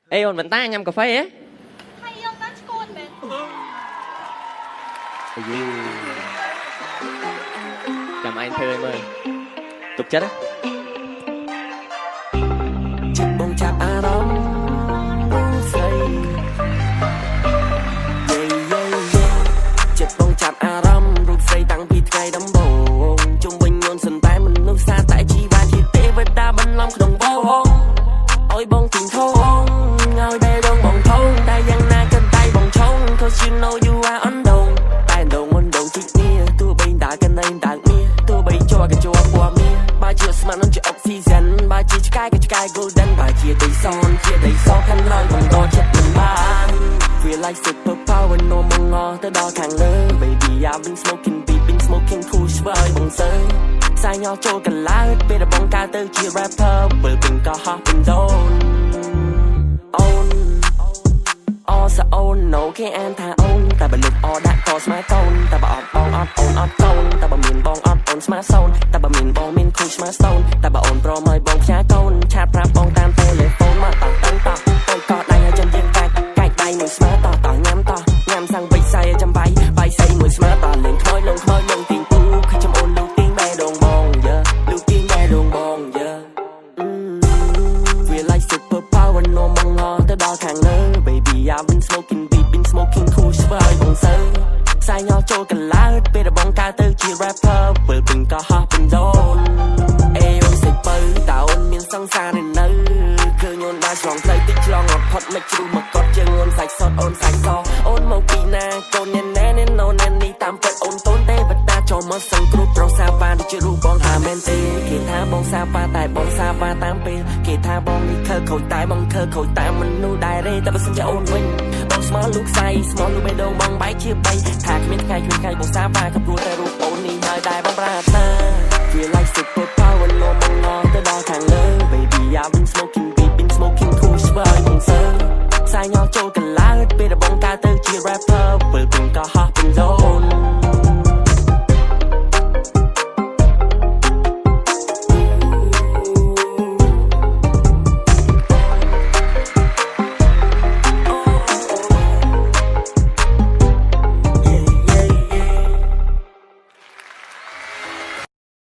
Ê ôn vẫn ta nhâm cà phê ấy. Hay ông đã côn mẹ. Chầm anh thơ em ơi. Tục chất á.ចិត្តបងចាប់អារម្មណ៍ស្រីចិត្តបងចាប់អារម្មណ៍រូបស្រីតាំងពីថ្ងៃដំបូងជុំវិញនួនសន្តែមនុស្សសាតែជីវ៉ាជាទេវតាបន្លំក្នុងវងអើយបងទីងធងឲ្យតែដងបងថងតែយ៉ាងណាក៏ដៃបងឆុង Cause you know you are on dong តែដងមុនដងជីកគ្នាទោះបីតាកណៃតាគ្នាទោះបីជាប់ក៏ជាប់ពណ៌មាសបើជាស្មាននឹងជា oxygen បើជាឆ្កែក៏ឆ្កែ golden បើជាដីសនជាដីសខាងឡើយបងក៏ចិត្តមិនបាន Feel like super power no មកងទៅដល់ខាងលើ Baby I've been smoking weed been smoking cool ស្បើយបងសើផ្សាយញ៉ោចូលកឡៅពេលដែលបងកើតទៅជា rapper បើពេញក៏ហោះពេញដូនអូនអសអូន no គេអានថាអូនតែបើលុបអដាក់ក៏ស្មើកូនតែបើអត់បងអត់អូនអត់កូនតែបើមានបងអត់អូនស្មើសូនតែបើមានបងមានគូស្មើស្តូនតែបើអូនព្រមឲ្យបងផ្ញើកូនឆាតប្រាប់បងតាមទូលេហ្វូនមកតោះតាំងតោះអូនក៏ដៃឲ្យចាំយើងកាច់ដៃមួយស្មើតោះតោះញ៉ាំសាំងបិចសៃចាំបាយសៃមួយស្មើតោះលេងខ្មោចលងទីងពូគឺចាំអូនលូទីងបែដងបងយើលូទីងបែដងបងយើ Feel like super power no មកងទៅដល់ខាងលើ Baby I've been smoking weed been smoking cool ស្បើយបងសើផ្សាយញ៉ោចូលកឡៅពេលដែលបងកើតទៅជា rapper ពេលពេញក៏ហោះពេញដូនអេអូនសិចបើតើអូនមានសង្សារនៅនៅឃើញអូនដើរឆ្លងផ្លូវតិចឆ្លងអត់ផុតមិនជ្រុះមកកត់ជើងអូនសាច់សតអូនសាច់សអូនមកពីណាកូនណែណែនេះតាមពិតអូនតូនទេវតាចូលមកសង្គ្រោះប្រុសសាវ៉ាដូចជារូបបងថាមែនទេគេថាបងសាវ៉ាតែបងសាវ៉ាតាមពេលគេថាបងនេះខើខូចតែបងខើខូចតែមនុស្សដែរទេតែបើសិនជាអូនវិញបងស្មោះលូកសៃស្មោះលូបេះដូងបងបែកជា3ថាគ្មានថ្ងៃបងសាវ៉ាក៏ព្រោះតែរូបអូននេះហើយដែរបងប្រាថ្នា Feel like super power no មកទៅដល់ខាងលើ Baby I've been smoking weed been smoking cool ស្បើយបងសើផ្សាយញ៉ោចូលកឡៅពេលដែលបងកើតទៅជា rapper ពេលពេញក៏ហោះពេញដូន